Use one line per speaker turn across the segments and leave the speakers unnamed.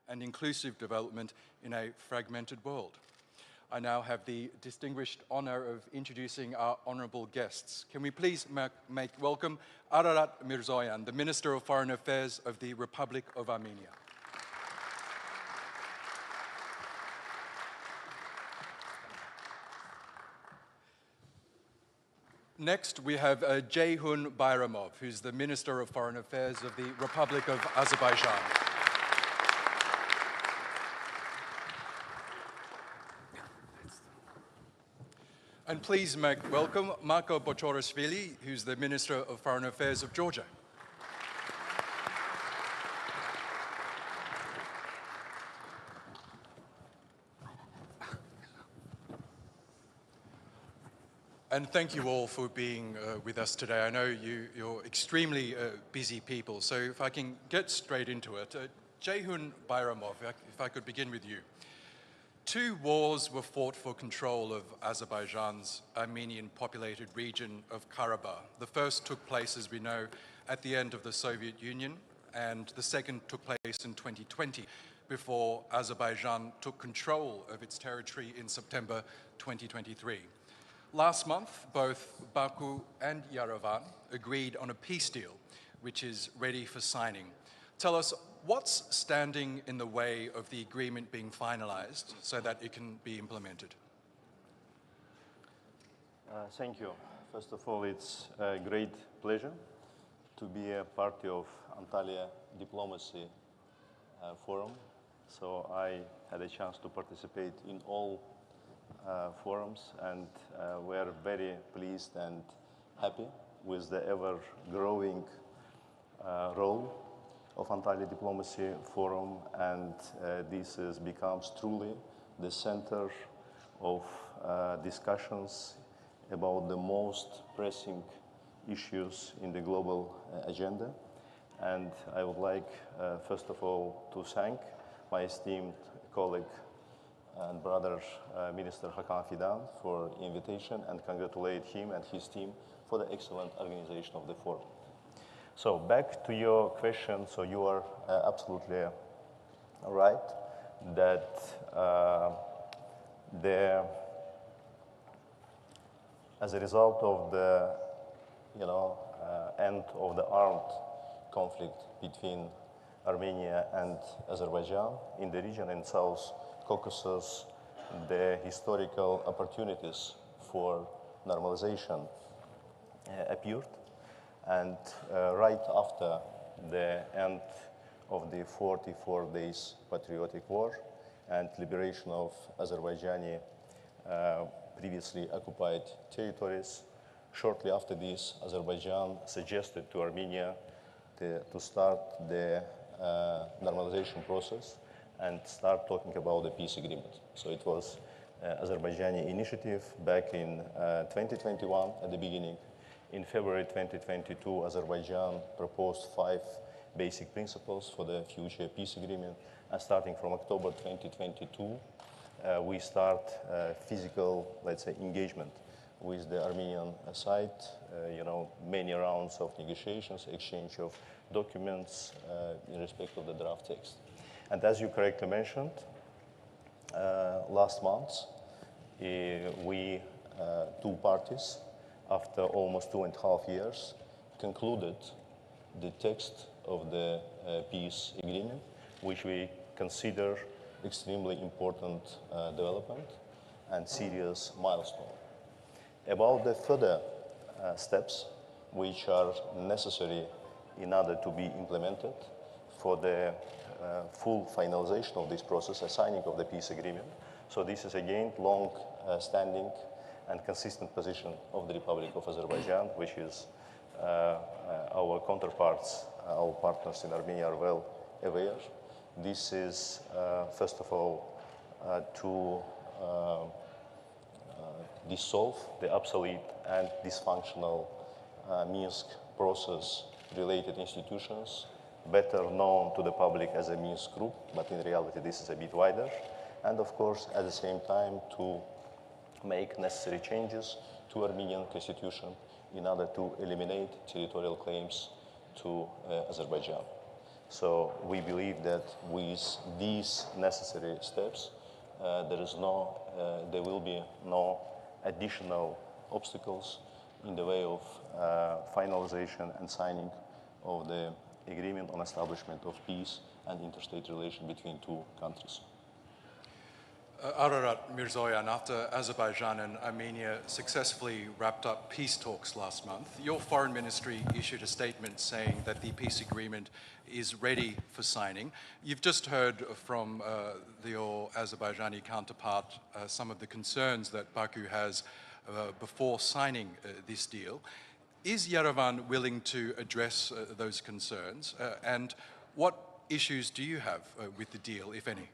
and inclusive development in a fragmented world. I now have the distinguished honor of introducing our honorable guests. Can we please make welcome Ararат Mիրզոյանը, the Minister of Foreign Affairs of the Republic of Armenia. Next, we have ոՒղիղ Բայրամով, who's the Minister of Foreign Affairs of the Republic of Azerbaijan. And please make welcome Marko Bochorashvili, who's the Minister of Foreign Affairs of Georgia. And thank you all for being with us today. I know you're extremely busy people, so if I can get straight into it. ոՒղիղ Բայրամով, if I could begin with you. 2 wars were fought for control of Azerbaijan's Armenian-populated region of Karabakh. The first took place, as we know, at the end of the Soviet Union, and the second took place in 2020, before Azerbaijan took control of its territory in September 2023. Last month, both Baku and Yerevan agreed on a peace deal, which is ready for signing. Tell us, what's standing in the way of the agreement being finalized so that it can be implemented?
Thank you. First of all, it's a great pleasure to be a part of Antalya Diplomacy Forum. So I had a chance to participate in all forums, and we're very pleased and happy with the ever-growing role of Antalya Diplomacy Forum, and this becomes truly the center of discussions about the most pressing issues in the global agenda. And I would like, first of all, to thank my esteemed colleague and brother, Minister Hakan Fidan, for the invitation, and congratulate him and his team for the excellent organization of the forum. So back to your question, so you are absolutely right that as a result of the end of the armed conflict between Armenia and Azerbaijan in the region in South Caucasus, the historical opportunities for normalization appeared. And right after the end of the 44 days patriotic war and liberation of Azerbaijani previously occupied territories, shortly after this, Azerbaijan suggested to Armenia to start the normalization process and start talking about the peace agreement. So it was Azerbaijani initiative back in 2021 at the beginning. In February 2022, Azerbaijan proposed 5 basic principles for the future peace agreement. And starting from October 2022, we start physical, let's say, engagement with the Armenian side. Many rounds of negotiations, exchange of documents in respect of the draft text. And as you correctly mentioned, last month, we, 2 parties, after almost 2.5 years, concluded the text of the peace agreement, which we consider extremely important development and serious milestone. About the further steps which are necessary in order to be implemented for the full finalization of this process, a signing of the peace agreement. So this is again long-standing and consistent position of the Republic of Azerbaijan, which is our counterparts, our partners in Armenia are well aware. This is, first of all, to dissolve the obsolete and dysfunctional Minsk process-related institutions, better known to the public as a Minsk group, but in reality this is a bit wider. And of course, at the same time, to make necessary changes to Armenian constitution in order to eliminate territorial claims to Azerbaijan. So we believe that with these necessary steps, there will be no additional obstacles in the way of finalization and signing of the agreement on establishment of peace and interstate relation between two countries.
Ararат Mիրզոյան, after Azerbaijan and Armenia successfully wrapped up peace talks last month, your foreign ministry issued a statement saying that the peace agreement is ready for signing. You've just heard from your Azerbaijani counterpart some of the concerns that Baku has before signing this deal. Is Yerevan willing to address those concerns? And what issues do you have with the deal, if any?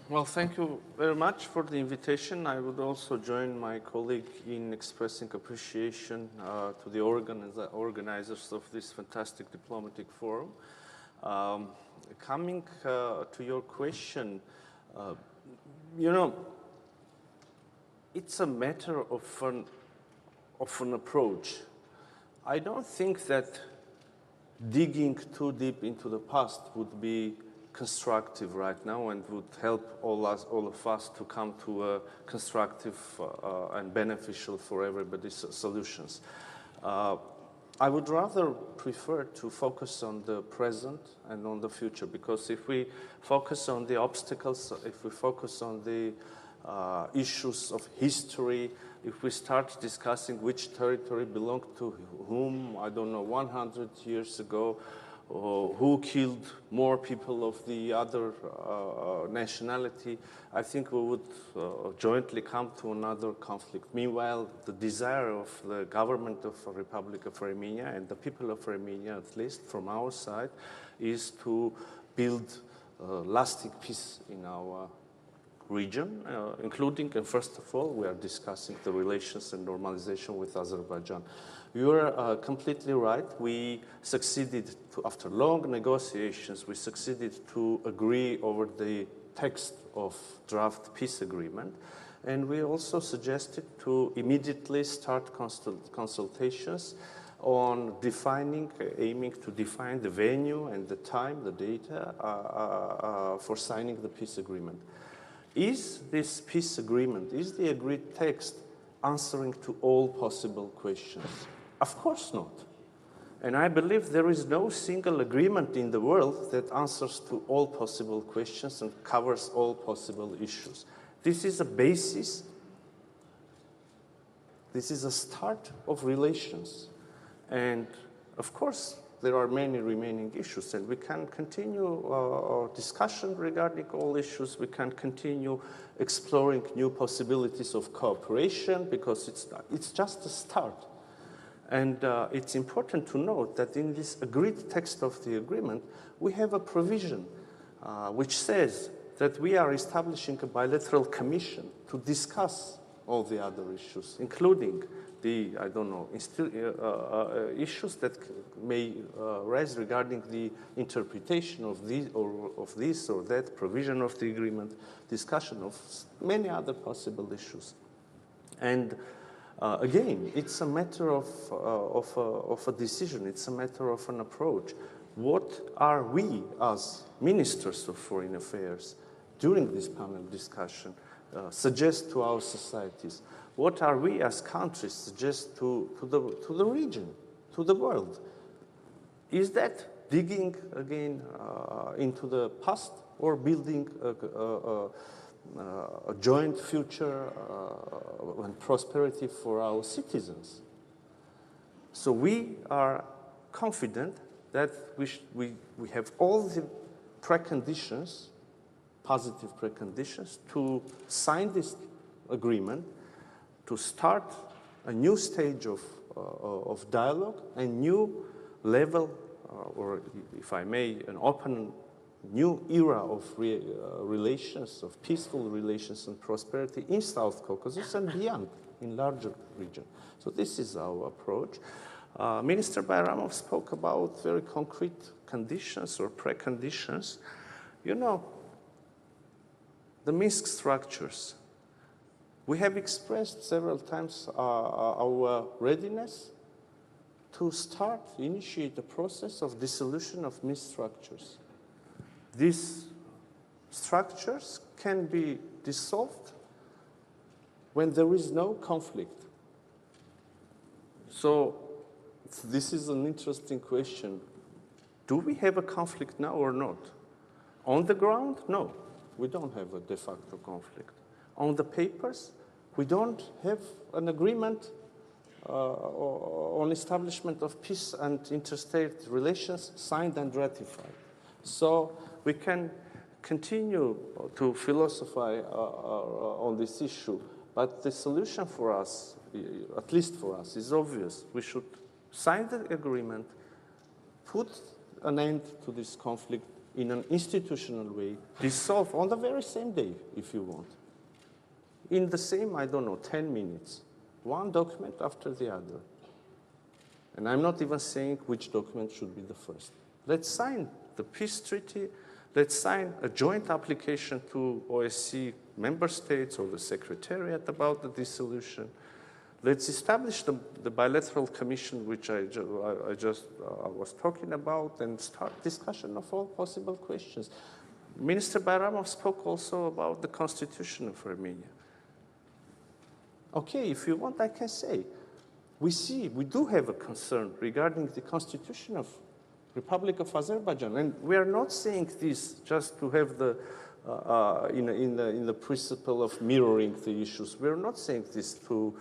Well, thank you very much for the invitation. I would also join my colleague in expressing appreciation to the organizers of this fantastic diplomatic forum. Coming to your question, it's a matter of an approach. I don't think that digging too deep into the past would be constructive right now and would help all of us to come to a constructive and beneficial for everybody solutions. I would rather prefer to focus on the present and on the future, because if we focus on the obstacles, if we focus on the issues of history, if we start discussing which territory belonged to whom, I don't know, 100 years ago, or who killed more people of the other nationality, I think we would jointly come to another conflict. Meanwhile, the desire of the government of the Republic of Armenia and the people of Armenia, at least from our side, is to build lasting peace in our region, including, and first of all, we are discussing the relations and normalization with Azerbaijan. You are completely right. We succeeded, after long negotiations, we succeeded to agree over the text of draft peace agreement. And we also suggested to immediately start consultations on aiming to define the venue and the time, the data for signing the peace agreement. Is this peace agreement, is the agreed text answering to all possible questions? Of course not. And I believe there is no single agreement in the world that answers to all possible questions and covers all possible issues. This is a basis, this is a start of relations. And of course, there are many remaining issues, and we can continue our discussion regarding all issues. We can continue exploring new possibilities of cooperation, because it's just a start. And it's important to note that in this agreed text of the agreement, we have a provision which says that we are establishing a bilateral commission to discuss all the other issues, including the, issues that may rise regarding the interpretation of this or that provision of the agreement, discussion of many other possible issues. And again, it's a matter of a decision. It's a matter of an approach. What are we, as ministers of foreign affairs, during this panel discussion, suggest to our societies? What are we, as countries, suggest to the region, to the world? Is that digging again into the past, or building a joint future and prosperity for our citizens? So we are confident that we have all the preconditions, positive preconditions, to sign this agreement, to start a new stage of dialogue, a new level, or if I may, an open new era of relations, of peaceful relations and prosperity in South Caucasus and beyond, in larger region. So this is our approach. Minister Bayramov spoke about very concrete conditions or preconditions. You know, the Minsk structures. We have expressed several times our readiness to initiate the process of dissolution of mixed structures. These structures can be dissolved when there is no conflict. So this is an interesting question. Do we have a conflict now or not? On the ground, no. We don't have a de facto conflict. On the papers, we don't have an agreement on establishment of peace and interstate relations signed and ratified. So we can continue to philosophize on this issue, but the solution for us, at least for us, is obvious. We should sign the agreement, put an end to this conflict in an institutional way, dissolve on the very same day, if you want. In the same, 10 minutes. One document after the other. And I'm not even saying which document should be the first. Let's sign the peace treaty. Let's sign a joint application to OSCE member states or the Secretariat about the dissolution. Let's establish the bilateral commission, which I was talking about, and start discussion of all possible questions. Minister Bayramov spoke also about the constitution of Armenia. Okay, if you want, I can say, we do have a concern regarding the constitution of Republic of Azerbaijan, and we are not saying this just to have the in the principle of mirroring the issues. We are not saying this to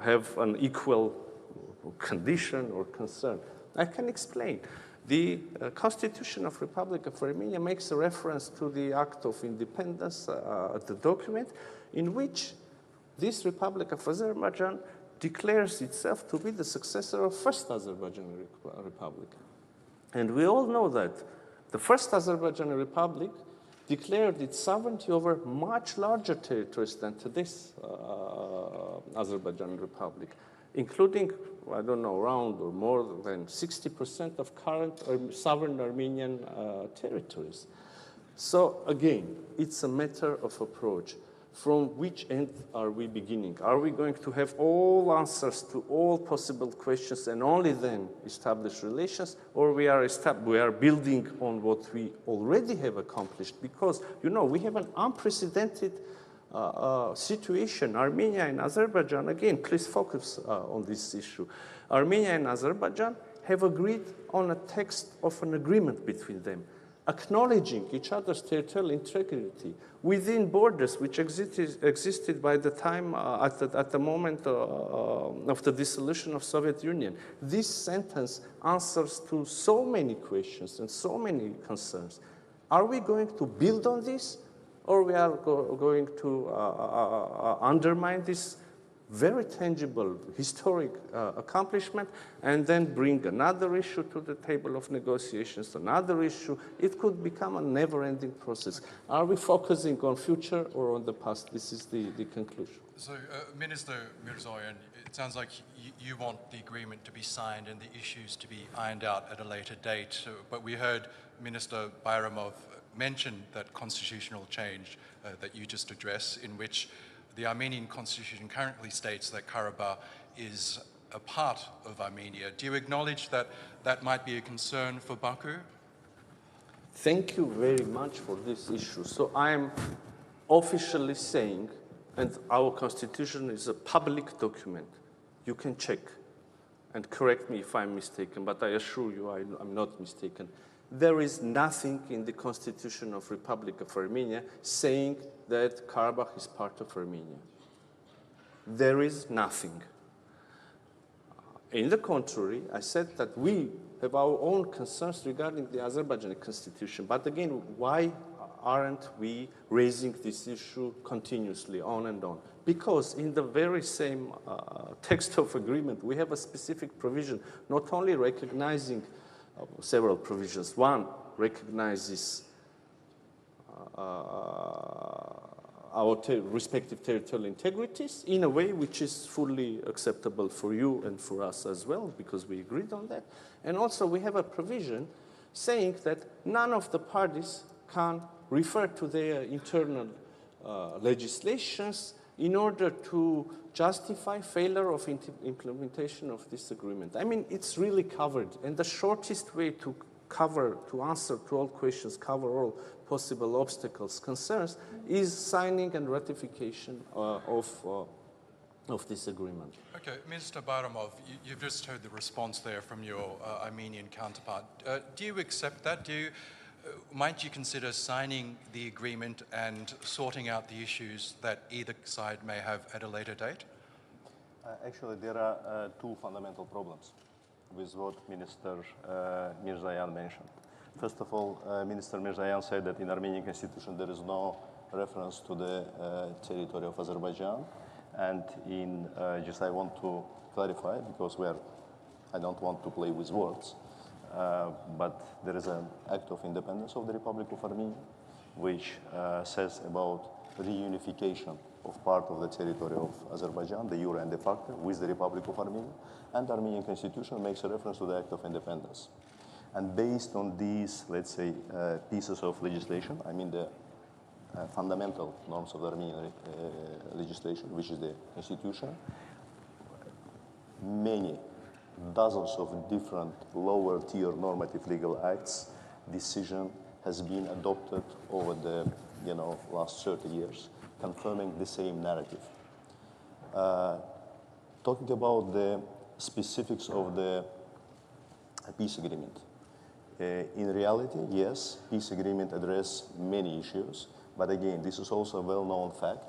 have an equal condition or concern. I can explain. The Constitution of Republic of Armenia makes a reference to the Act of Independence, the document, in which this Republic of Azerbaijan declares itself to be the successor of First Azerbaijani Republic. And we all know that the First Azerbaijani Republic declared its sovereignty over much larger territories than today's Azerbaijani Republic, including, around or more than 60% of current sovereign Armenian territories. So again, it's a matter of approach. From which end are we beginning? Are we going to have all answers to all possible questions and only then establish relations, or we are building on what we already have accomplished? Because, we have an unprecedented situation. Armenia and Azerbaijan, again, please focus on this issue. Armenia and Azerbaijan have agreed on a text of an agreement between them, acknowledging each other's territorial integrity within borders which existed by the time, at the moment of the dissolution of Soviet Union. This sentence answers to so many questions and so many concerns. Are we going to build on this, or we are going to undermine this very tangible historic accomplishment and then bring another issue to the table of negotiations, another issue? It could become a never-ending process. Are we focusing on future or on the past? This is the conclusion.
So, Minister Mիրզոյան, it sounds like you want the agreement to be signed and the issues to be ironed out at a later date. But we heard Minister Bayramov mention that constitutional change that you just addressed, in which the Armenian constitution currently states that Karabakh is a part of Armenia. Do you acknowledge that that might be a concern for Baku?
Thank you very much for this issue. So I am officially saying, and our constitution is a public document. You can check and correct me if I'm mistaken, but I assure you I'm not mistaken. There is nothing in the Constitution of Republic of Armenia saying that Karabakh is part of Armenia. There is nothing. In the contrary, I said that we have our own concerns regarding the Azerbaijani constitution. But again, why aren't we raising this issue continuously on and on? Because in the very same text of agreement, we have a specific provision, not only recognizing several provisions. One recognizes our respective territorial integrities in a way which is fully acceptable for you and for us as well, because we agreed on that. And also we have a provision saying that none of the parties can refer to their internal legislations in order to justify failure of implementation of this agreement. I mean, it's really covered, and the shortest way to answer to all questions, cover all possible obstacles, concerns, is signing and ratification of this agreement.
Okay, Mr. Bayramov, you've just heard the response there from your Armenian counterpart. Do you accept that? Might you consider signing the agreement and sorting out the issues that either side may have at a later date?
Actually, there are two fundamental problems with what Minister Mիրզոյան mentioned. First of all, Minister Mիրզոյան said that in Armenian constitution there is no reference to the territory of Azerbaijan. And just I want to clarify, because I don't want to play with words, but there is an act of independence of the Republic of Armenia, which says about reunification of part of the territory of Azerbaijan, de jure and de facto, with the Republic of Armenia. And the Armenian constitution makes a reference to the act of independence. And based on these, let's say, pieces of legislation, I mean the fundamental norms of the Armenian legislation, which is the constitution, many dozens of different lower tier normative legal acts, decision has been adopted over the last 30 years, confirming the same narrative. Talking about the specifics of the peace agreement. In reality, yes, peace agreement addresses many issues. But again, this is also a well-known fact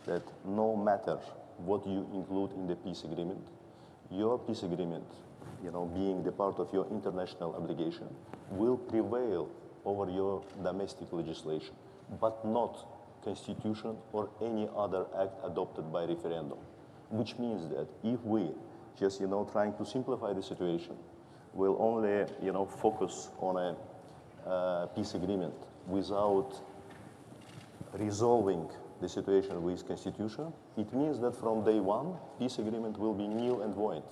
that no matter what you include in the peace agreement, your peace agreement, being the part of your international obligation, will prevail over your domestic legislation, but not constitution or any other act adopted by referendum. Which means that if we just, trying to simplify the situation, will only, focus on a peace agreement without resolving the situation with constitution, it means that from day one, peace agreement will be nil and void,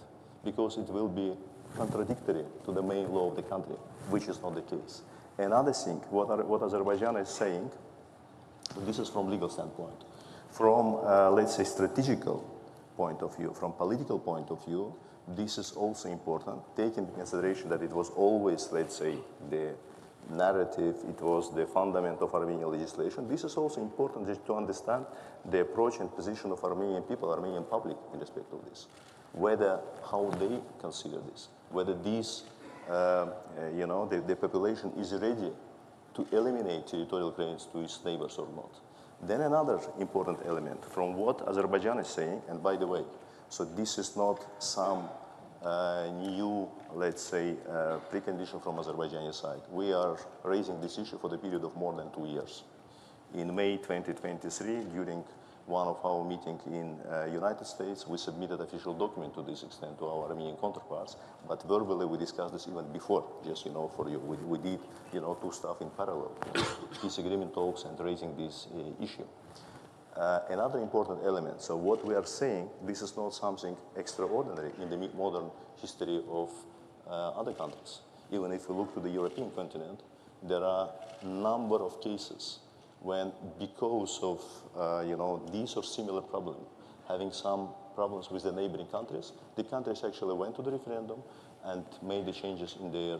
because it will be contradictory to the main law of the country, which is not the case. Another thing, what Azerbaijan is saying, this is from legal standpoint. From, let's say, strategical point of view, from political point of view, this is also important, taking into consideration that it was always, let's say, the narrative, it was the fundament of Armenian legislation. This is also important just to understand the approach and position of Armenian people, Armenian public in respect of this. How they consider this, whether this, the population is ready to eliminate territorial claims to its neighbors or not. Then another important element from what Azerbaijan is saying, and by the way, so this is not some new, let's say, precondition from Azerbaijani side. We are raising this issue for the period of more than 2 years. In May 2023, during one of our meetings in United States, we submitted official document to this extent to our Armenian counterparts, but verbally we discussed this even before, just, for you. We did, two stuff in parallel, peace agreement talks and raising this issue. Another important element, so what we are saying, this is not something extraordinary in the modern history of other countries. Even if we look to the European continent, there are a number of cases when, because of these or similar problem, having some problems with the neighboring countries, the countries actually went to the referendum and made the changes in their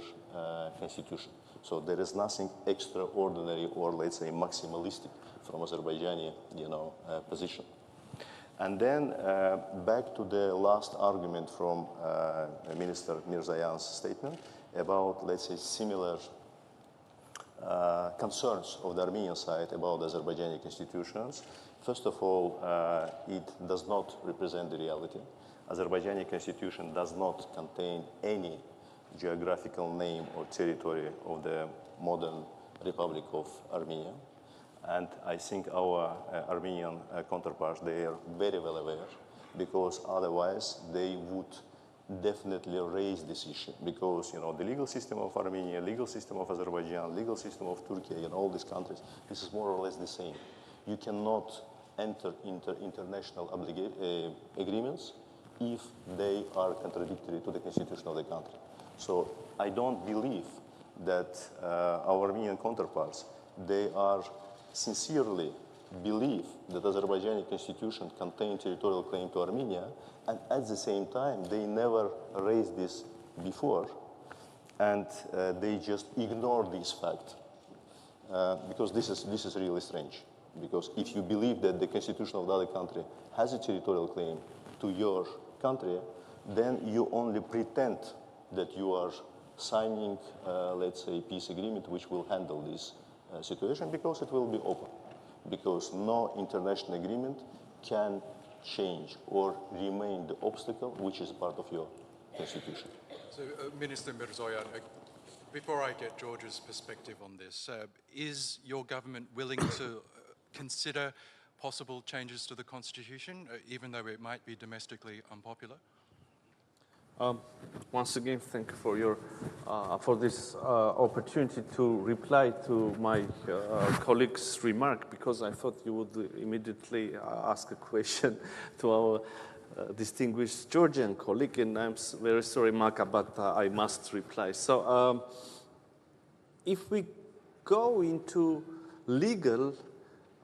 constitution. So there is nothing extraordinary or, let's say, maximalistic from Azerbaijani, position. And then back to the last argument from Minister Mիրզոյան's statement about, let's say, similar concerns of the Armenian side about the Azerbaijani constitutions. First of all, it does not represent the reality. Azerbaijani constitution does not contain any geographical name or territory of the modern Republic of Armenia. And I think our Armenian counterparts, they are very well aware, because otherwise they would definitely raise this issue, because the legal system of Armenia, legal system of Azerbaijan, legal system of Turkey, and all these countries, this is more or less the same. You cannot enter into international agreements if they are contradictory to the constitution of the country. So I don't believe that our Armenian counterparts, they are sincerely believe that Azerbaijani constitution contains territorial claim to Armenia, and at the same time, they never raised this before, and they just ignore this fact. Because this is really strange. Because if you believe that the constitution of the other country has a territorial claim to your country, then you only pretend that you are signing, let's say, a peace agreement which will handle this situation, because it will be open. Because no international agreement can change or remain the obstacle which is part of your constitution.
So, Minister Mիրզոյան, before I get George's perspective on this, is your government willing to consider possible changes to the constitution, even though it might be domestically unpopular?
Once again, thank you for your for this opportunity to reply to my colleague's remark, because I thought you would immediately ask a question to our distinguished Georgian colleague, and I'm very sorry, Maka, but I must reply. So, if we go into legal,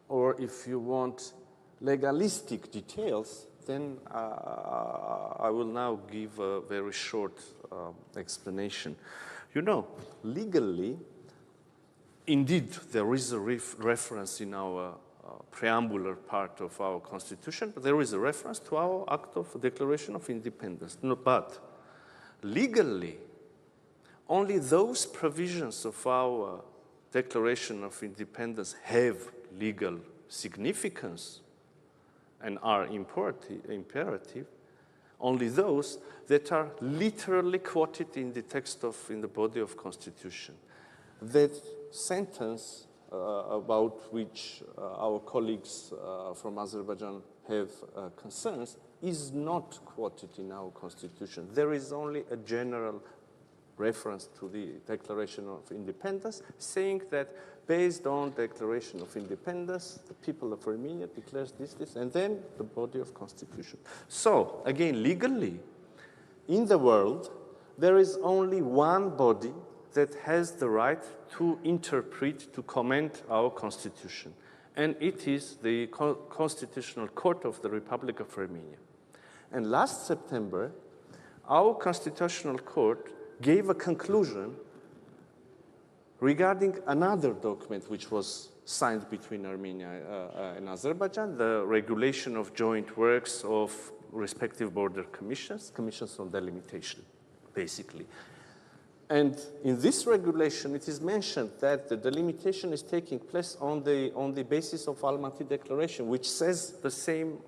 or if you want legalistic details, then I will now give a very short explanation. You know, legally, indeed, there is a reference in our preambular part of our constitution, but there is a reference to our Act of Declaration of Independence. No, but legally, only those provisions of our Declaration of Independence have legal significance and are imperative, only those that are literally quoted in the text in the body of Constitution. That sentence about which our colleagues from Azerbaijan have concerns is not quoted in our Constitution. There is only a general reference to the Declaration of Independence, saying that based on Declaration of Independence, the people of Armenia declares this, and then the body of Constitution. So, again, legally, in the world, there is only one body that has the right to interpret, to comment our Constitution, and it is the Constitutional Court of the Republic of Armenia. And last September, our Constitutional Court gave a conclusion regarding another document which was signed between Armenia and Azerbaijan, the regulation of joint works of respective border commissions on delimitation, basically. And in this regulation, it is mentioned that the delimitation is taking place on the basis of Almaty Declaration, which says the same,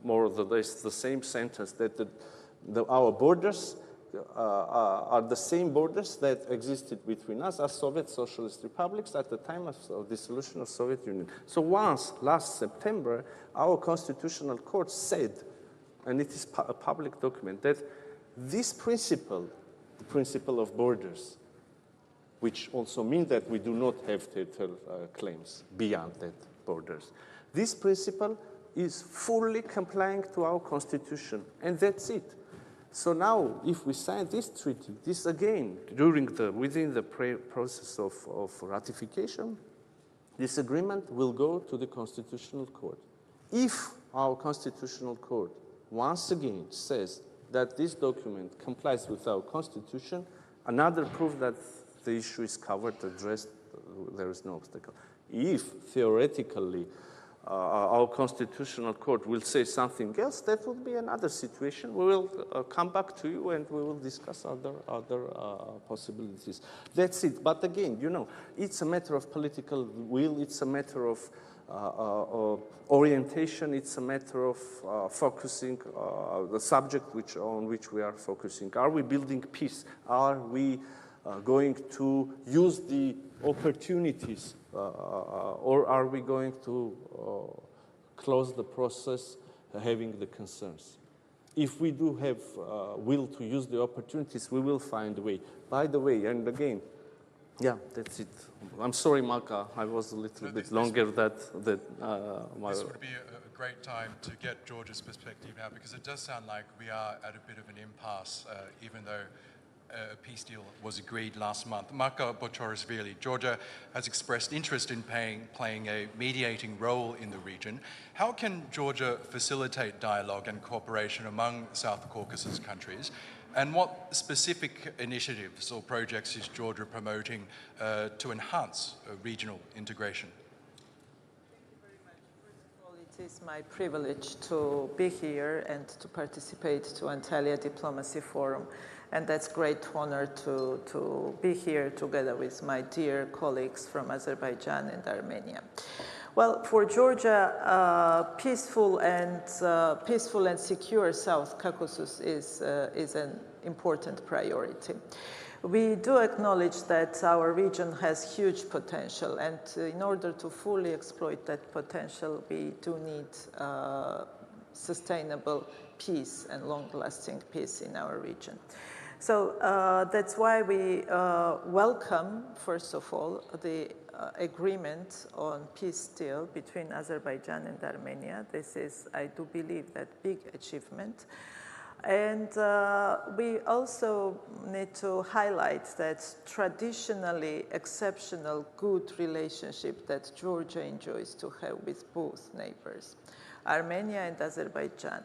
more or less the same sentence, that our borders are the same borders that existed between us as Soviet Socialist republics at the time of dissolution of Soviet Union. So once, last September, our Constitutional Court said, and it is a public document, that this principle, the principle of borders, which also means that we do not have territorial claims beyond that borders, this principle is fully complying to our Constitution, and that's it. So now, if we sign this treaty, this again, within the process of ratification, this agreement will go to the Constitutional Court. If our Constitutional Court once again says that this document complies with our Constitution, another proof that the issue is covered, addressed, there is no obstacle. If theoretically our Constitutional Court will say something else, that will be another situation. We will come back to you and we will discuss other possibilities. That's it. But again, you know, it's a matter of political will. It's a matter of orientation. It's a matter of focusing the subject on which we are focusing. Are we building peace? Are we going to use the opportunities, or are we going to close the process having the concerns? If we do have will to use the opportunities, we will find a way. By the way, and again, yeah, that's it. I'm sorry, Malka, I was a little bit longer This
would be a great time to get George's perspective now, because it does sound like we are at a bit of an impasse, even though a peace deal was agreed last month. Marka Bochorisvili, Georgia has expressed interest in playing a mediating role in the region. How can Georgia facilitate dialogue and cooperation among South Caucasus countries? And what specific initiatives or projects is Georgia promoting to enhance regional integration?
It is my privilege to be here and to participate to Antalya Diplomacy Forum, and that's great honor to be here together with my dear colleagues from Azerbaijan and Armenia. Well, for Georgia, peaceful and secure South Caucasus is an important priority. We do acknowledge that our region has huge potential, and in order to fully exploit that potential, we do need sustainable peace and long-lasting peace in our region. So that's why we welcome, first of all, the agreement on peace deal between Azerbaijan and Armenia. This is, I do believe, that big achievement. And we also need to highlight that traditionally exceptional good relationship that Georgia enjoys to have with both neighbors, Armenia and Azerbaijan.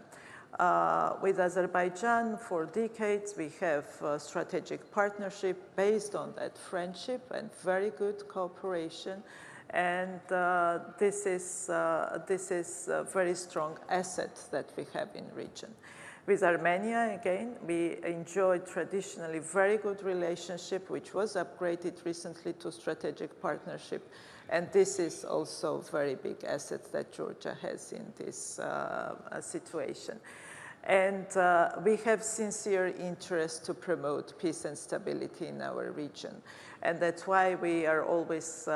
With Azerbaijan, for decades, we have a strategic partnership based on that friendship and very good cooperation. And this is a very strong asset that we have in region. With Armenia, again, we enjoyed traditionally very good relationship, which was upgraded recently to strategic partnership. And this is also a very big asset that Georgia has in this situation. And we have sincere interest to promote peace and stability in our region. And that's why we are always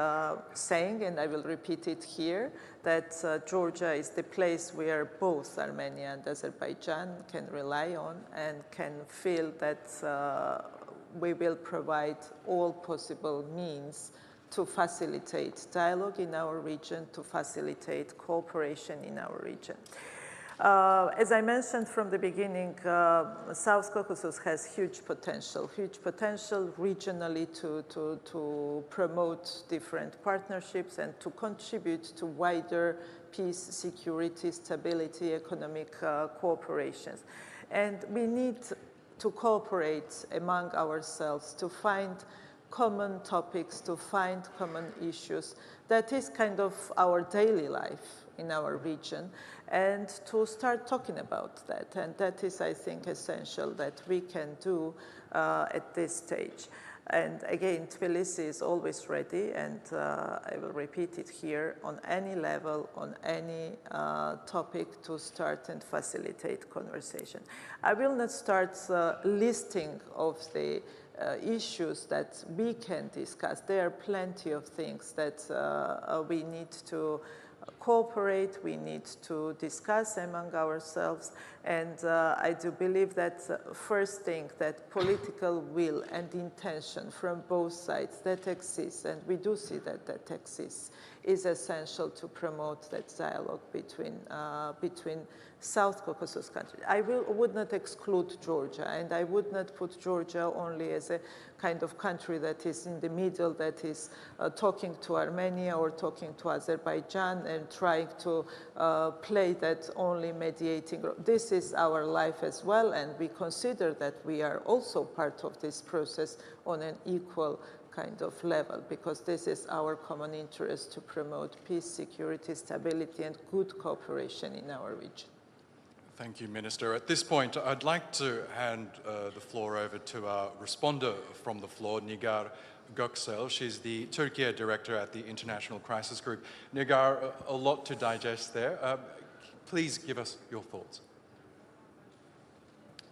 saying, and I will repeat it here, that Georgia is the place where both Armenia and Azerbaijan can rely on and can feel that we will provide all possible means to facilitate dialogue in our region, to facilitate cooperation in our region. As I mentioned from the beginning, South Caucasus has huge potential regionally to promote different partnerships and to contribute to wider peace, security, stability, economic cooperations. And we need to cooperate among ourselves to find common topics, to find common issues. That is kind of our daily life in our region, and to start talking about that. And that is, I think, essential that we can do at this stage. And again, Tbilisi is always ready, and I will repeat it here, on any level, on any topic, to start and facilitate conversation. I will not start listing of the issues that we can discuss. There are plenty of things that we need to cooperate, we need to discuss among ourselves, and I do believe that first thing, that political will and intention from both sides that exists, and we do see that that exists, is essential to promote that dialogue between South Caucasus countries. I would not exclude Georgia, and I would not put Georgia only as a kind of country that is in the middle, that is talking to Armenia or talking to Azerbaijan and trying to play that only mediating role. This is our life as well, and we consider that we are also part of this process on an equal kind of level, because this is our common interest to promote peace, security, stability, and good cooperation in our region.
Thank you, Minister. At this point, I'd like to hand the floor over to our responder from the floor, Nigar Göksel. She's the Turkey Director at the International Crisis Group. Nigar, a lot to digest there. Please give us your thoughts.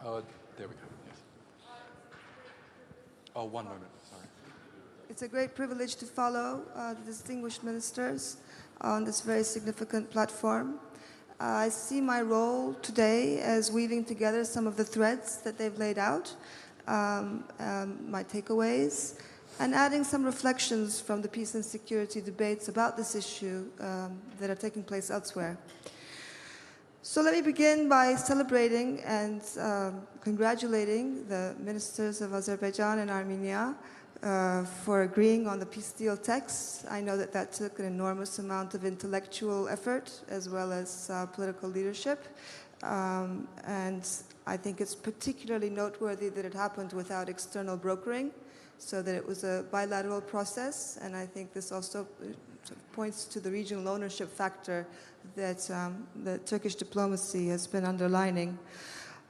There we go. Yes. Oh, one moment. Sorry.
It's a great privilege to follow the distinguished ministers on this very significant platform. I see my role today as weaving together some of the threads that they've laid out, my takeaways, and adding some reflections from the peace and security debates about this issue that are taking place elsewhere. So let me begin by celebrating and congratulating the ministers of Azerbaijan and Armenia for agreeing on the peace deal text. I know that that took an enormous amount of intellectual effort as well as political leadership. And I think it's particularly noteworthy that it happened without external brokering, so that it was a bilateral process. And I think this also points to the regional ownership factor that the Turkish diplomacy has been underlining.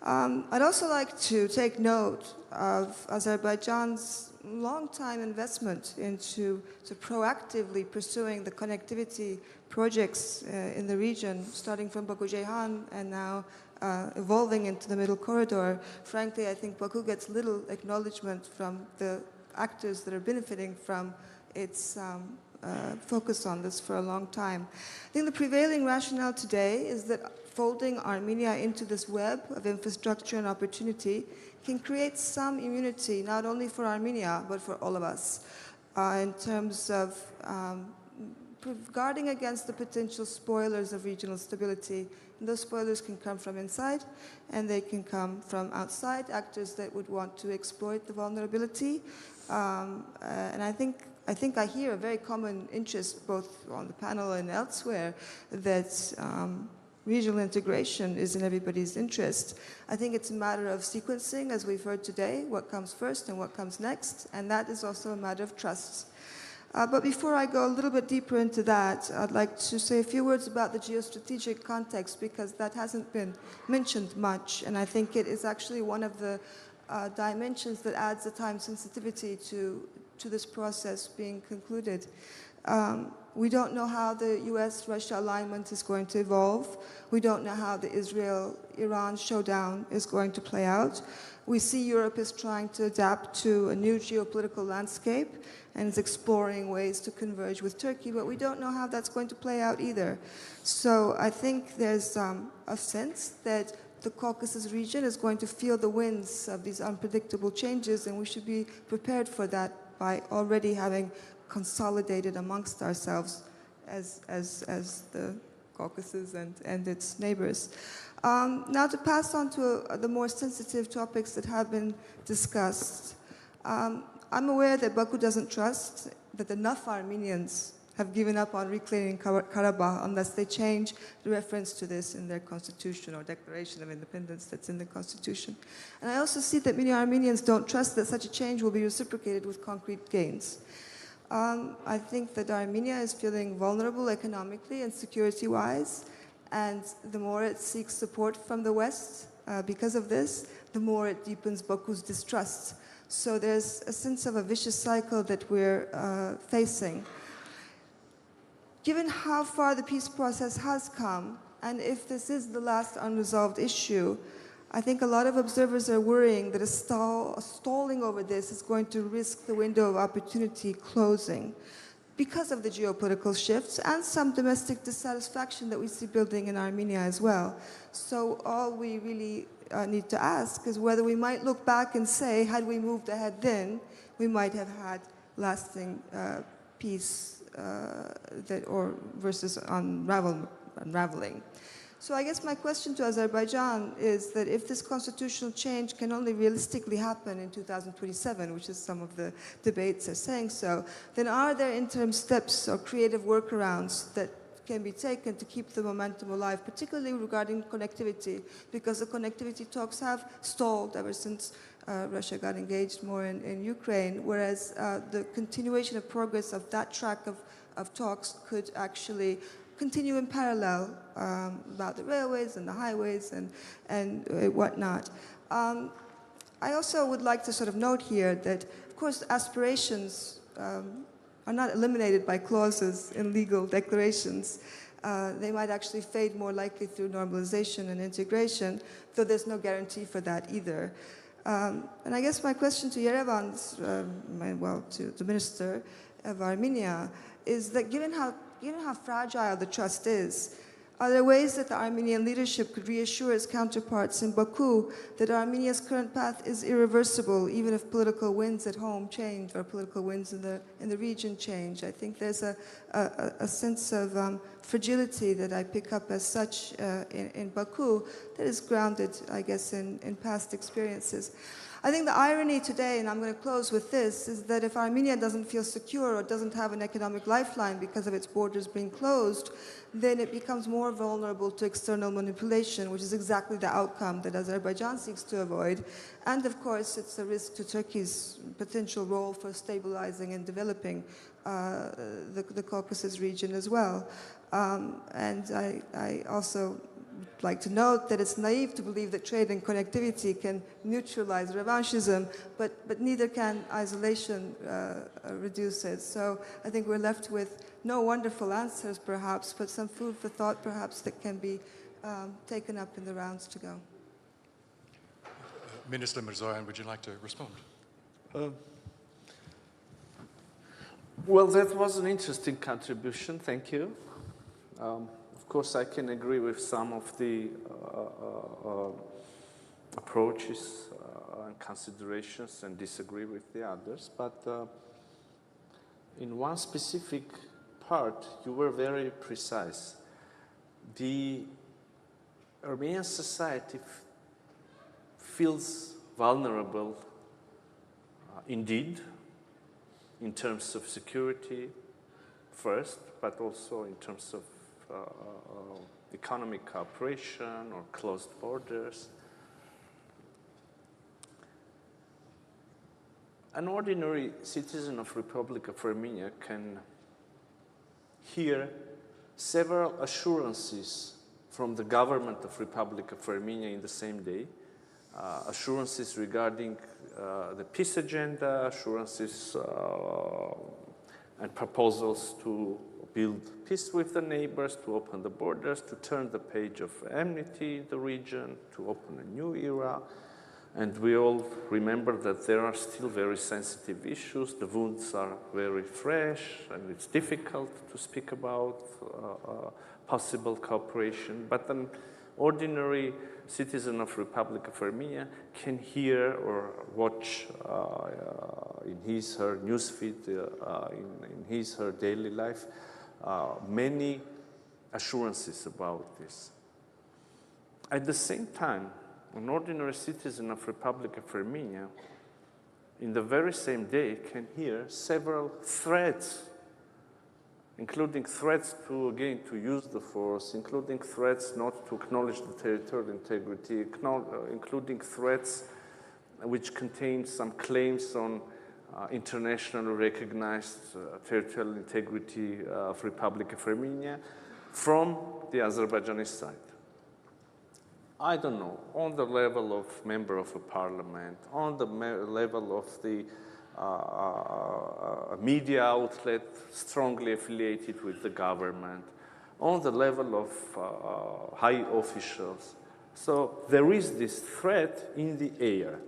I'd also like to take note of Azerbaijan's long-time investment into proactively pursuing the connectivity projects in the region, starting from Baku-Ceyhan and now evolving into the Middle Corridor. Frankly, I think Baku gets little acknowledgement from the actors that are benefiting from its focus on this for a long time. I think the prevailing rationale today is that folding Armenia into this web of infrastructure and opportunity can create some immunity, not only for Armenia, but for all of us, in terms of guarding against the potential spoilers of regional stability. And those spoilers can come from inside, and they can come from outside, actors that would want to exploit the vulnerability. And I think I hear a very common interest, both on the panel and elsewhere, that regional integration is in everybody's interest. I think it's a matter of sequencing, as we've heard today, what comes first and what comes next, and that is also a matter of trust. But before I go a little bit deeper into that, I'd like to say a few words about the geostrategic context, because that hasn't been mentioned much, and I think it is actually one of the dimensions that adds a time sensitivity to this process being concluded. We don't know how the US-Russia alignment is going to evolve. We don't know how the Israel-Iran showdown is going to play out. We see Europe is trying to adapt to a new geopolitical landscape and is exploring ways to converge with Turkey, but we don't know how that's going to play out either. So I think there's a sense that the Caucasus region is going to feel the winds of these unpredictable changes, and we should be prepared for that by already having consolidated amongst ourselves as the Caucasus and its neighbors. Now to pass on to the more sensitive topics that have been discussed. I'm aware that Baku doesn't trust that enough Armenians have given up on reclaiming Karabakh unless they change the reference to this in their constitution or declaration of independence that's in the constitution. And I also see that many Armenians don't trust that such a change will be reciprocated with concrete gains. I think that Armenia is feeling vulnerable economically and security-wise, and the more it seeks support from the West because of this, the more it deepens Baku's distrust. So there's a sense of a vicious cycle that we're facing. Given how far the peace process has come, and if this is the last unresolved issue, I think a lot of observers are worrying that a stalling over this is going to risk the window of opportunity closing because of the geopolitical shifts and some domestic dissatisfaction that we see building in Armenia as well. So all we really need to ask is whether we might look back and say, had we moved ahead then, we might have had lasting peace versus unraveling. So I guess my question to Azerbaijan is that if this constitutional change can only realistically happen in 2027, which is some of the debates are saying so, then are there interim steps or creative workarounds that can be taken to keep the momentum alive, particularly regarding connectivity, because the connectivity talks have stalled ever since Russia got engaged more in Ukraine, whereas the continuation of progress of that track of talks could actually continue in parallel about the railways and the highways and whatnot. I also would like to sort of note here that, of course, aspirations are not eliminated by clauses in legal declarations. They might actually fade more likely through normalization and integration, though there's no guarantee for that either. And I guess my question to Yerevan, to the Minister of Armenia, is that given how fragile the trust is, Are there ways that the Armenian leadership could reassure its counterparts in Baku that Armenia's current path is irreversible, even if political winds at home change or political winds in the region change? I think there's a sense of fragility that I pick up as such in Baku that is grounded, I guess, in past experiences. I think the irony today, and I'm going to close with this, is that if Armenia doesn't feel secure or doesn't have an economic lifeline because of its borders being closed, then it becomes more vulnerable to external manipulation, which is exactly the outcome that Azerbaijan seeks to avoid. And of course, it's a risk to Turkey's potential role for stabilizing and developing the Caucasus region as well. And I also like to note that it's naive to believe that trade and connectivity can neutralize revanchism, but neither can isolation reduce it. So I think we're left with no wonderful answers, perhaps, but some food for thought, perhaps, that can be taken up in the rounds to go.
Minister Mիրզոյան, would you like to respond?
Well, that was an interesting contribution. Thank you. Of course, I can agree with some of the approaches and considerations and disagree with the others. But in one specific part, you were very precise. The Armenian society feels vulnerable indeed, in terms of security first, but also in terms of economic cooperation or closed borders. An ordinary citizen of Republic of Armenia can hear several assurances from the government of Republic of Armenia in the same day, assurances regarding the peace agenda, assurances and proposals to build peace with the neighbors, to open the borders, to turn the page of enmity in the region, to open a new era. And we all remember that there are still very sensitive issues. The wounds are very fresh, and it's difficult to speak about possible cooperation. But an ordinary citizen of Republic of Armenia can hear or watch in his, her newsfeed, in his, her daily life, many assurances about this. At the same time, an ordinary citizen of Republic of Armenia, in the very same day, can hear several threats, including threats to, again, to use the force, including threats not to acknowledge the territorial integrity, including threats which contain some claims on internationally recognized territorial integrity of Republic of Armenia from the Azerbaijani side. I don't know, on the level of member of a parliament, on the level of the media outlet strongly affiliated with the government, on the level of high officials. So there is this threat in the air.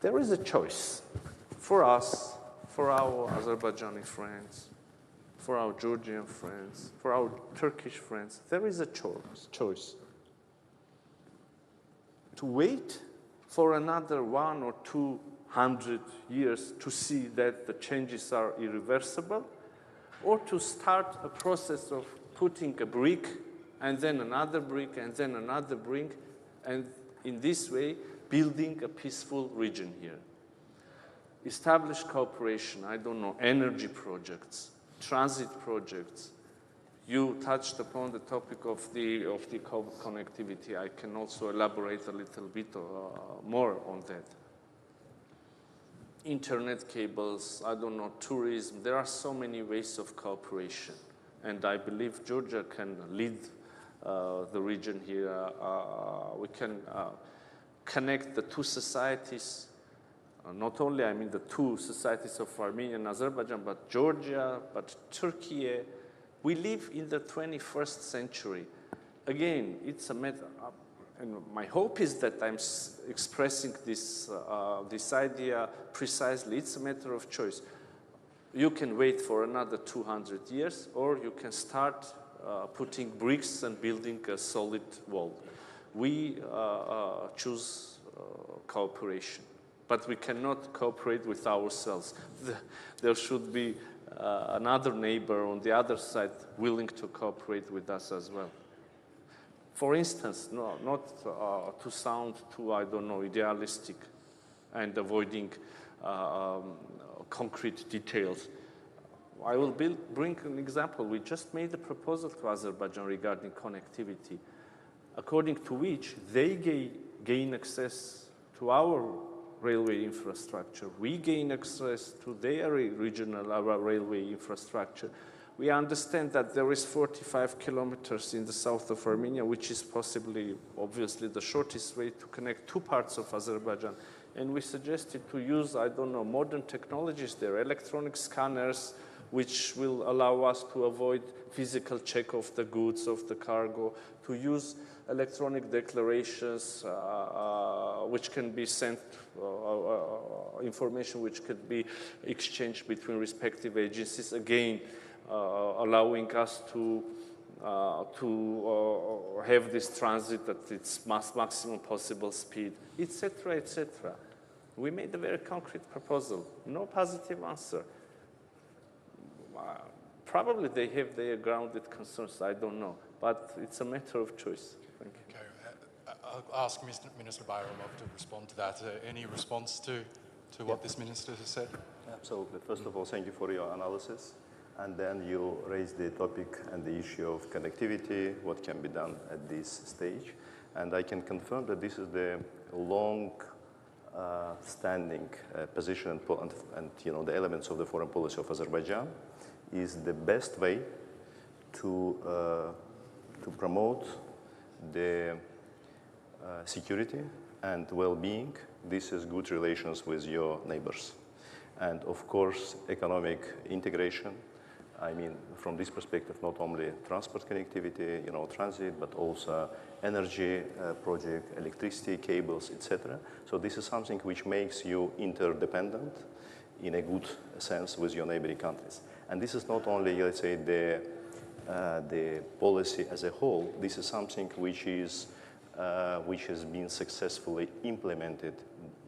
There is a choice for us, for our Azerbaijani friends, for our Georgian friends, for our Turkish friends. There is a choice to wait for another 100 or 200 years to see that the changes are irreversible, or to start a process of putting a brick and then another brick and then another brick, and in this way building a peaceful region here. Establish cooperation, I don't know, energy projects, transit projects. You touched upon the topic of the connectivity. I can also elaborate a little bit more on that. Internet cables, I don't know, tourism. There are so many ways of cooperation. And I believe Georgia can lead the region here. We can connect the two societies, not only, I mean, the two societies of Armenia and Azerbaijan, but Georgia, but Turkey. We live in the 21st century. Again, it's a matter, and my hope is that I'm expressing this idea precisely. It's a matter of choice. You can wait for another 200 years, or you can start putting bricks and building a solid wall. We choose cooperation, but we cannot cooperate with ourselves. There should be another neighbor on the other side willing to cooperate with us as well. For instance, not to sound too, I don't know, idealistic and avoiding concrete details. I will bring an example. We just made a proposal to Azerbaijan regarding connectivity, according to which they gain access to our railway infrastructure. We gain access to their regional railway infrastructure. We understand that there is 45 kilometers in the south of Armenia, which is possibly, obviously, the shortest way to connect two parts of Azerbaijan. And we suggested to use, I don't know, modern technologies there, electronic scanners, which will allow us to avoid physical check of the goods, of the cargo, to use electronic declarations which can be sent, information which could be exchanged between respective agencies, again, allowing us to have this transit at its maximum possible speed, etc., etc. We made a very concrete proposal. No positive answer. Probably they have their grounded concerns, I don't know. But it's a matter of choice. Thank you.
Okay. I'll ask Minister Bayramov to respond to that. Any response to what this minister has said?
Absolutely. First of all, thank you for your analysis. And then you raised the topic and the issue of connectivity, what can be done at this stage. And I can confirm that this is the long standing position and the elements of the foreign policy of Azerbaijan is the best way to promote the security and well-being. This is good relations with your neighbors. And of course, economic integration. I mean, from this perspective, not only transport connectivity, transit, but also energy project, electricity, cables, etc. So this is something which makes you interdependent in a good sense with your neighboring countries. And this is not only, let's say, the policy as a whole. This is something which has been successfully implemented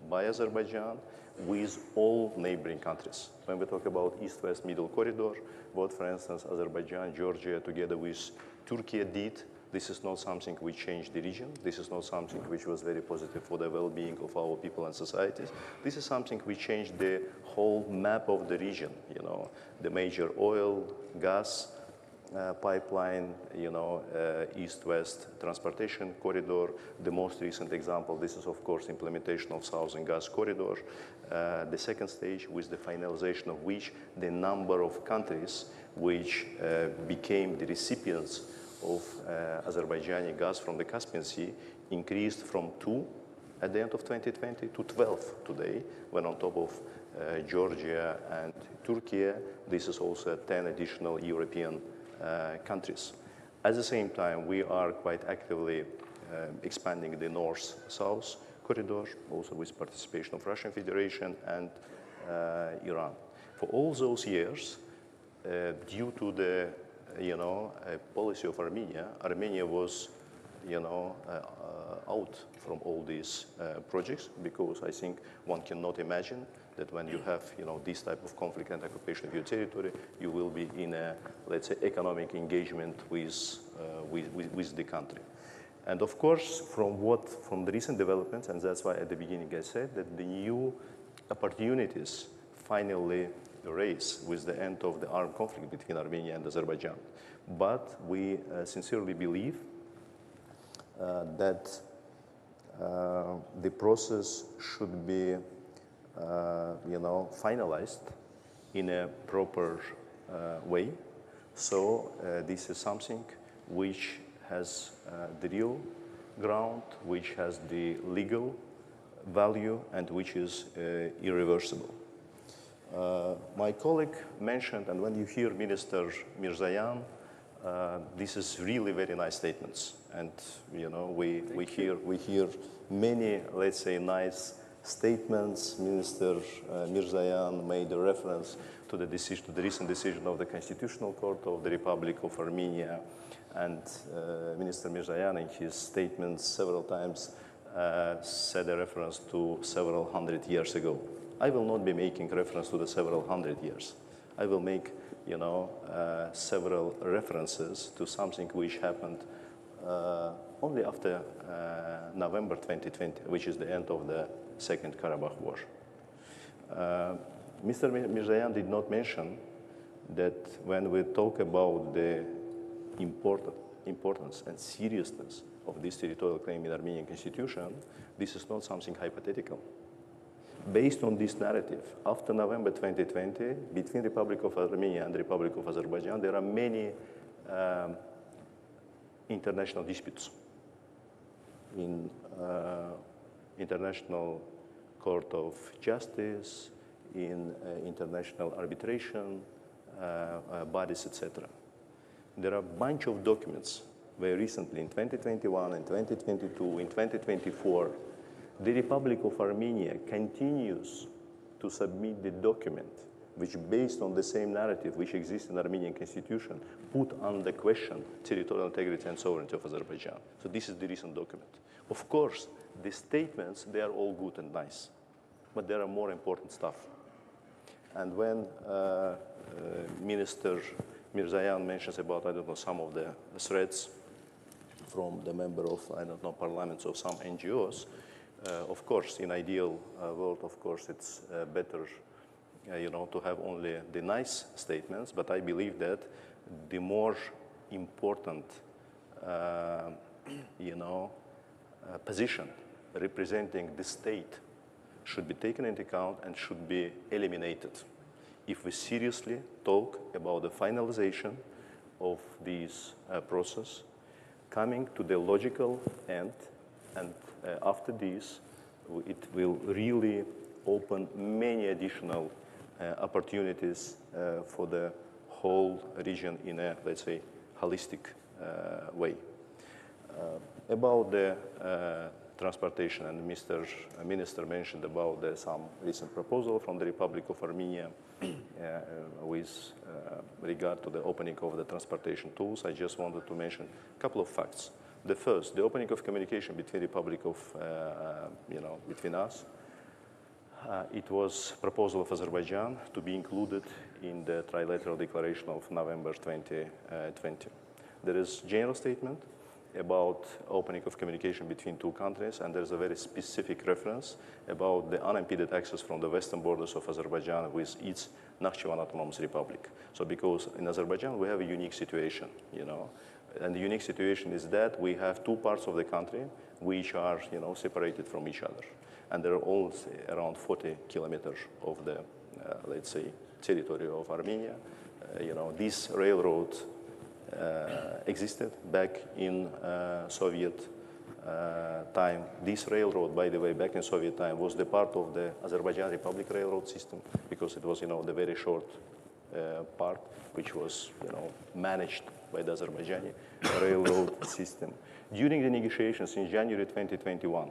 by Azerbaijan with all neighboring countries. When we talk about East-West Middle Corridor, what, for instance, Azerbaijan, Georgia, together with Turkey did, this is not something which changed the region. This is not something which was very positive for the well-being of our people and societies. This is something which changed the whole map of the region, the major oil, gas pipeline, East-West transportation corridor. The most recent example, this is, of course, implementation of Southern Gas Corridor. The second stage, with the finalization of which the number of countries which became the recipients of Azerbaijani gas from the Caspian Sea increased from 2 at the end of 2020 to 12 today, when on top of Georgia and Turkey, this is also 10 additional European countries. At the same time, we are quite actively expanding the North-South corridor, also with participation of Russian Federation and Iran. For all those years, due to the policy of Armenia, Armenia was out from all these projects, because I think one cannot imagine that when you have this type of conflict and occupation of your territory, you will be in a, let's say, economic engagement with the country. And of course, from the recent developments, and that's why at the beginning I said that the new opportunities finally raise with the end of the armed conflict between Armenia and Azerbaijan. But we sincerely believe that the process should be finalized in a proper way. So this is something which has the real ground, which has the legal value, and which is irreversible. My colleague mentioned, and when you hear Minister Mիրզոյան, this is really very nice statements, and we hear many, let's say, nice statements. Minister Mիրզոյան made a reference to the decision, to the recent decision of the Constitutional Court of the Republic of Armenia, and Minister Mիրզոյան in his statements several times said a reference to several hundred years ago. I will not be making reference to the several hundred years. I will make, several references to something which happened only after November 2020, which is the end of the Second Karabakh War. Mr. Mիրզոյան did not mention that when we talk about the importance and seriousness of this territorial claim in Armenian constitution, this is not something hypothetical. Based on this narrative, after November 2020, between Republic of Armenia and the Republic of Azerbaijan, there are many international disputes in International Court of Justice, in international arbitration bodies, etc. There are a bunch of documents where recently, in 2021, in 2022, in 2024, the Republic of Armenia continues to submit the document which, based on the same narrative which exists in the Armenian constitution, put under question territorial integrity and sovereignty of Azerbaijan. So this is the recent document. Of course, the statements, they are all good and nice, but there are more important stuff. And when Minister Mիրզոյան mentions about, some of the threats from the member of, parliaments of some NGOs, of course, in ideal world, of course, it's better, to have only the nice statements, but I believe that the more important, position representing the state should be taken into account and should be eliminated if we seriously talk about the finalization of this process, coming to the logical end, and after this, it will really open many additional opportunities for the whole region in a, let's say, holistic way. About the transportation, and Mr. Minister mentioned about some recent proposal from the Republic of Armenia with regard to the opening of the transportation tools. I just wanted to mention a couple of facts. The first, the opening of communication between Republic of, between us. It was a proposal of Azerbaijan to be included in the trilateral declaration of November 2020. There is general statement about opening of communication between two countries, and there's a very specific reference about the unimpeded access from the western borders of Azerbaijan with its Nakhchivan Autonomous Republic. So because in Azerbaijan we have a unique situation, and the unique situation is that we have two parts of the country which are, separated from each other. And there are all around 40 kilometers of the, let's say, territory of Armenia. This railroad existed back in Soviet time. This railroad, by the way, back in Soviet time, was the part of the Azerbaijan Republic railroad system because it was, the very short part which was, managed by the Azerbaijani railroad system. During the negotiations in January 2021,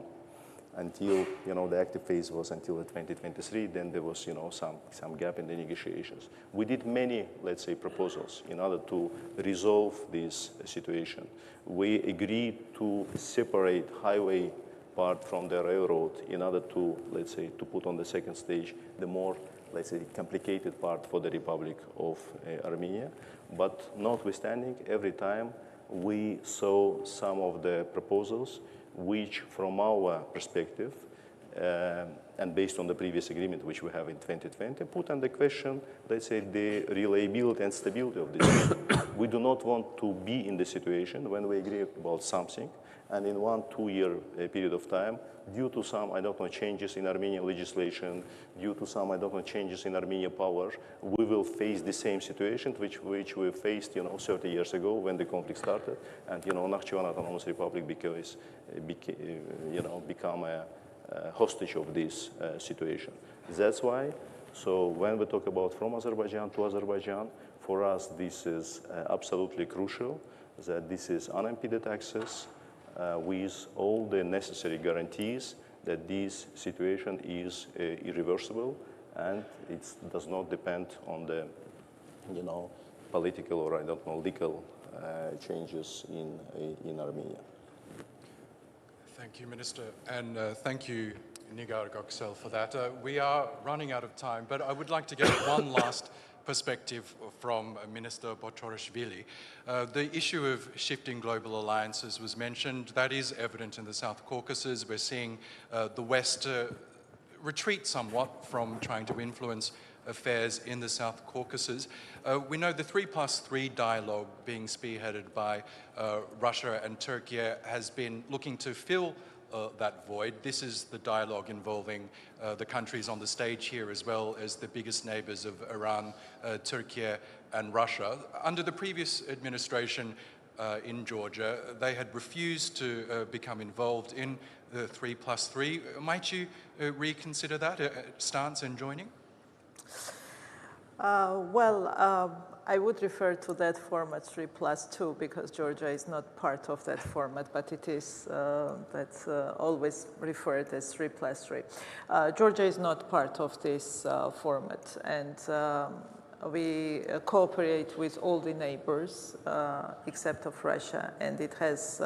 until, the active phase was until 2023, then there was, some gap in the negotiations. We did many, let's say, proposals in order to resolve this situation. We agreed to separate highway part from the railroad in order to, let's say, to put on the second stage the more, let's say, complicated part for the Republic of Armenia. But notwithstanding, every time we saw some of the proposals which, from our perspective, and based on the previous agreement which we have in 2020, put under question, let's say, the reliability and stability of this. We do not want to be in the situation when we agree about something, and in 1-2 year period of time, due to some, changes in Armenian legislation, due to some, changes in Armenian power, we will face the same situation which we faced, 30 years ago when the conflict started, and, Nakhchivan Autonomous Republic become a hostage of this situation. That's why, so when we talk about from Azerbaijan to Azerbaijan, for us this is absolutely crucial, that this is unimpeded access with all the necessary guarantees that this situation is irreversible and it does not depend on the, political or legal changes in Armenia.
Thank you, Minister, and thank you, Nigar Göksel, for that. We are running out of time, but I would like to get one last perspective from Minister Botorishvili. The issue of shifting global alliances was mentioned. That is evident in the South Caucasus. We're seeing the West retreat somewhat from trying to influence affairs in the South Caucasus. We know the 3+3 dialogue being spearheaded by Russia and Turkey has been looking to fill that void. This is the dialogue involving the countries on the stage here as well as the biggest neighbors of Iran, Turkey and Russia. Under the previous administration in Georgia, they had refused to become involved in the 3+3. Might you reconsider that stance and joining?
I would refer to that format 3+2 because Georgia is not part of that format, but it is that's always referred as 3+3. Georgia is not part of this format, and we cooperate with all the neighbors except of Russia, and it has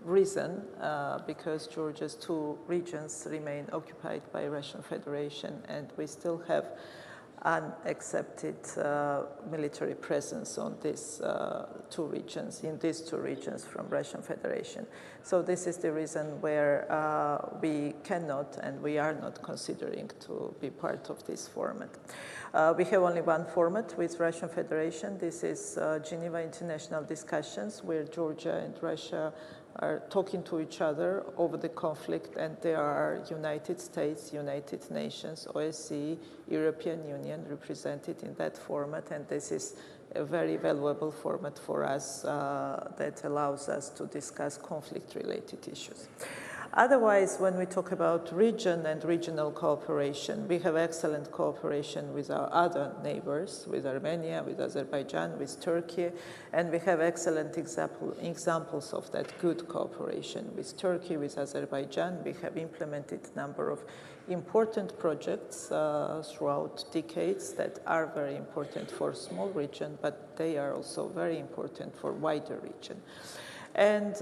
reason because Georgia's 2 regions remain occupied by Russian Federation, and we still have unaccepted military presence on these 2 regions, in these 2 regions from Russian Federation. So this is the reason where we cannot and we are not considering to be part of this format. We have only one format with Russian Federation. This is Geneva International Discussions, where Georgia and Russia are talking to each other over the conflict, and there are United States, United Nations, OSCE, European Union represented in that format, and this is a very valuable format for us that allows us to discuss conflict-related issues. Otherwise, when we talk about region and regional cooperation, we have excellent cooperation with our other neighbors, with Armenia, with Azerbaijan, with Turkey, and we have excellent examples of that good cooperation. With Turkey, with Azerbaijan, we have implemented a number of important projects throughout decades that are very important for a small region, but they are also very important for a wider region. And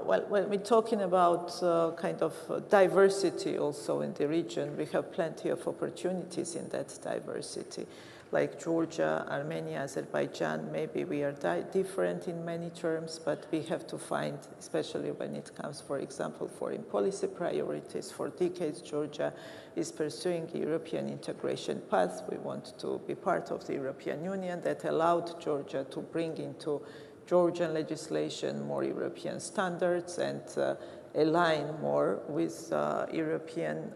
when we're talking about kind of diversity also in the region, we have plenty of opportunities in that diversity. Like Georgia, Armenia, Azerbaijan, maybe we are different in many terms, but we have to find, especially when it comes, for example, foreign policy priorities. For decades, Georgia is pursuing a European integration path. We want to be part of the European Union. That allowed Georgia to bring into Georgian legislation more European standards and align more with European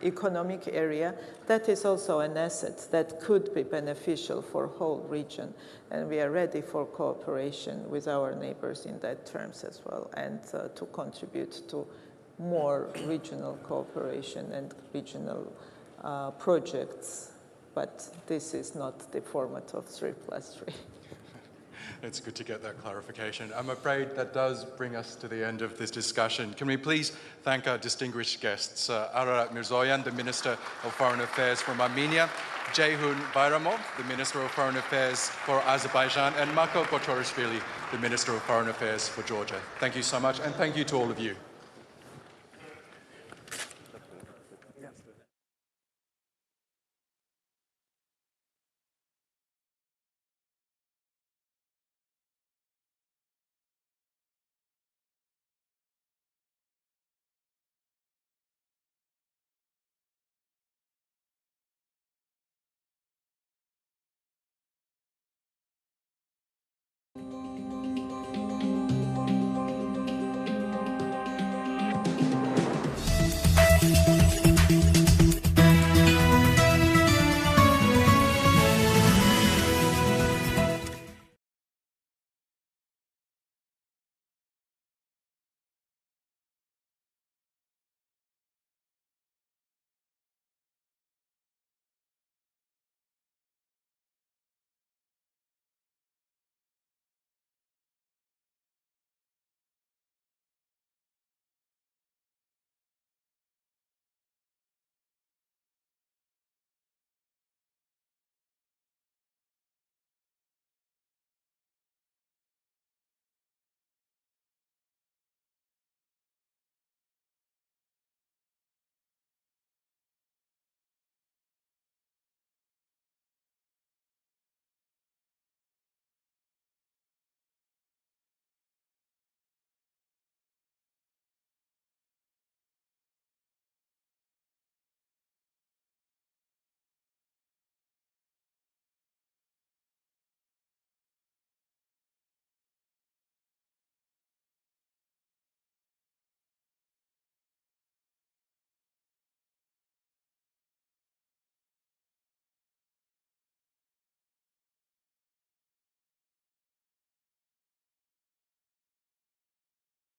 economic area. That is also an asset that could be beneficial for whole region, and we are ready for cooperation with our neighbors in that terms as well, and to contribute to more regional cooperation and regional projects, but this is not the format of 3+3.
It's good to get that clarification. I'm afraid that does bring us to the end of this discussion. Can we please thank our distinguished guests, Ararат Mիրզոյանը, the Minister of Foreign Affairs from Armenia, Ceyhun Bayramov, the Minister of Foreign Affairs for Azerbaijan, and Mako Botorishvili, the Minister of Foreign Affairs for Georgia. Thank you so much, and thank you to all of you.